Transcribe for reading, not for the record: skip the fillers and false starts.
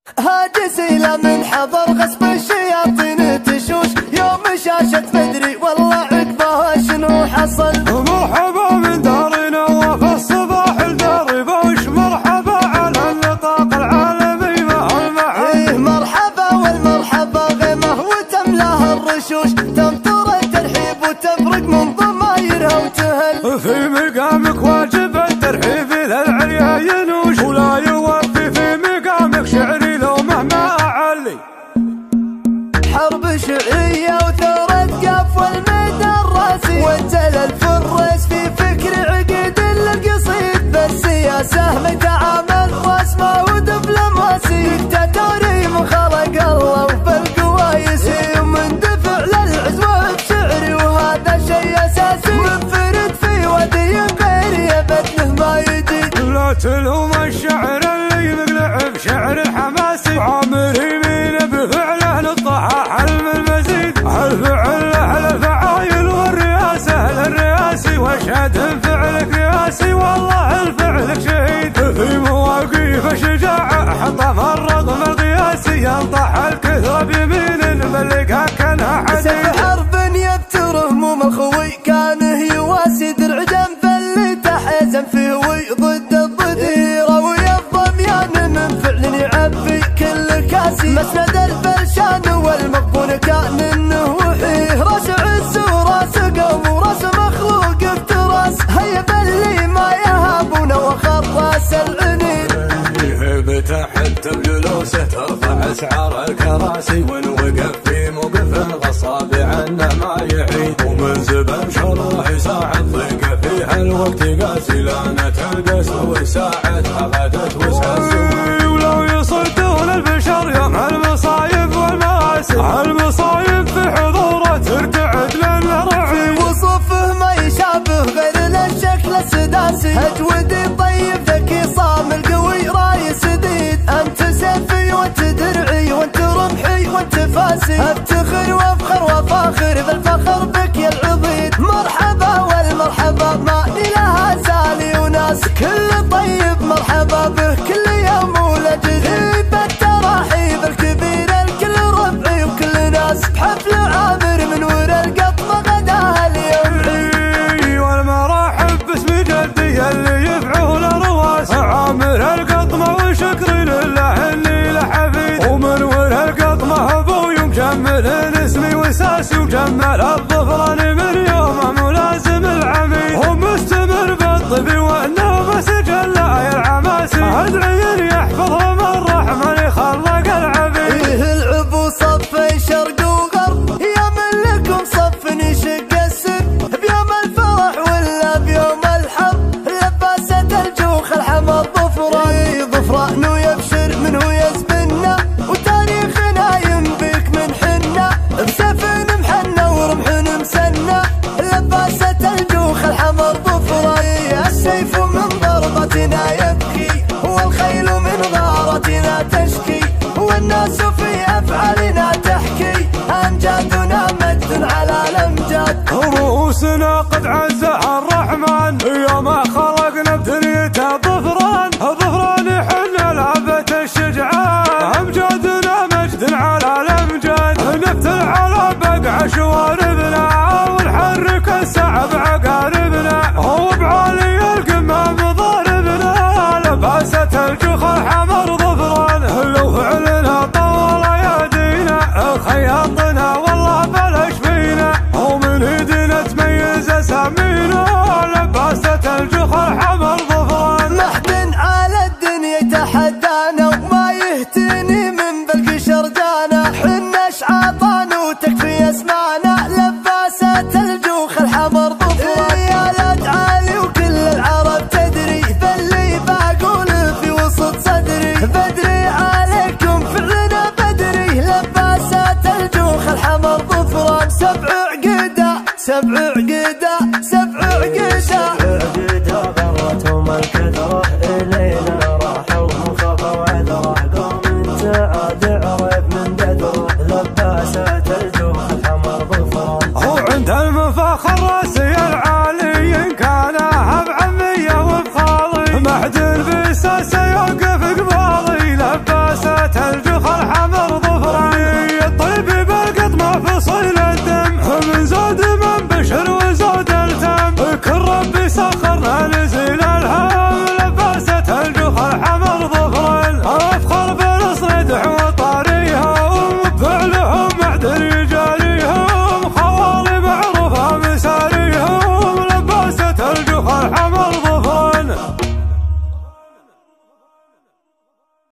هاجسيلة من حضر غصب الشياطين تشوش يوم شاشة مدري والله عقبها شنو حصل. مرحبا من دارنا وفي الصباح الدار بوش، مرحبا على النطاق العالمي مع المعاني. مرحبا والمرحبا غيمه وتملاها الرشوش، تمطر الترحيب وتبرق من ضمايرها وتهل. في مقامك واجب الترحيب للعليا ينوش، ولا يوفي في مقامك شعري لو مهما أعلي. حرب شعرية وثورة قف والميدان الراسي، وانتل الفرس في فكر عقد للقصيد. بالسياسة متعامل رسمة ودبلوماسي، دكتاتوري من خلق الله وبالقوايس، ومندفع للعزوة بشعري وهذا شيء أساسي. منفرد في ودي غير يبدله ما يجي. لا تلوم الشعر اللي مقلع بشعر الحماسي، عامري مين بفعله للطحا حلم المزيد. الفعل له الفعايل والرئاسة للرئاسي، واشهد فعلك رئاسي والله الفعلك شهيد. في مواقف الشجاعة حطه الرقم القياسي، ينطح الكثرة بيمين ملقها كانها حديد. سيف حرب يبتر هموم الخوي كانه يواسي، درع جنب اللي تحزن فيه وضد الضديرة، ويا الضميان من فعل يعبي كل كاسي. مسند الفرشان والمقبول كان انه وحيه، راس عز وراس قوم وراس مخلوق افتراس. هيا باللي ما يهابون وخراس العنين، بتحت بجلوسه ترفع اسعار الكراسي، ونوقف في موقف غصاب عنه ما يعيد. ومن زبن شرح يساعد ضيق في هالوقت قاسي، لانه تلقس وساعد حقدت وسهل. ولو يصدون البشر يوم المصايب والمآسي، المصايب في حضوره ترتعد لانه رعيد. وصفه ما يشابه غير للشكل السداسي، اجودي طيب ذكي صامل قوي راي سديد. انت سيفي وانت درعي وانت رمحي وانت فاسي، افتخر وافخر وفاخر بالفخر بك يا العضيد. مرحبا والمرحبا ما لها سالي وناس، كل طيب مرحبا به كل يوم ولجديد. بالتراحيب الكبيرة الكل ربعي وكل ناس، بحفل عامر من ورا القطمة غداها اليوم عيد. والمراحب باسم جدي اللي يفعل رواس، عامر القطمة وشكري لله اللي له حفيد. ومن ورا القطمة ابوي مجمل اسمي وساسي، وجمل الظفران من يومه ملازم العميد. ومستمر بالطبي والنوم سجل العماسي، ادعي يحفظهم الرحمن خلق العبيد. فيه العب وصف شرق وغرب، يا من لكم صف يشق السر. بيوم الفرح ولا بيوم الحرب، لباسة الجوخ الحمر ظفران. ظفران ويبشر منه يزبنا، وتاريخنا ينبيك من حنا. بسيف محنى ورمح مسنى، لباسة الجوخ الحمر ظفران. السيف من ضربتنا يبكي، والخيل من غارتنا تشكي، والناس في أفعالنا تحكي. أمجادنا مد على الأمجاد، رؤوسنا قد عزها الرحمن يوم خلقنا بدنيته ظفران. ظفران حنا لعبة الشجعان، أمجادنا مجد على الأمجاد. نفتل على بقع شواربنا، ونحرك السعب عقاربنا. وبعالي القمام ضاربنا، لباسة الجوخ الحمر ظفران. لو فعلنا طول ايادينا، خياطنا والله بلاش فينا. ومن ايدنا تميز اسامينا، لباسة الجوخ الحمر ظفران. محد على الدنيا يتحدانا، وما يهتني من بالقشر جانا. حنا شعاطان وتكفي اسمانا، لباسة الجوخ الحمر ظفران. يا لا تعالي وكل العرب تدري، باللي بقول في وسط صدري. بدري عليكم فعلنا بدري، لباسة الجوخ الحمر ظفران. سبع عقيدة سبع عقيدة سبع عقيدة، غرتهم الكثرة إلينا راحوا وخافوا عذره. قوم انت عاد عرف من ددره، لباسة الجوخ الحمر ظفران. وعند المفاخر راسي العالي إن كانها بعمية وبخالي، محد البساسة يوقف قبالي. لباسة لباسات الجود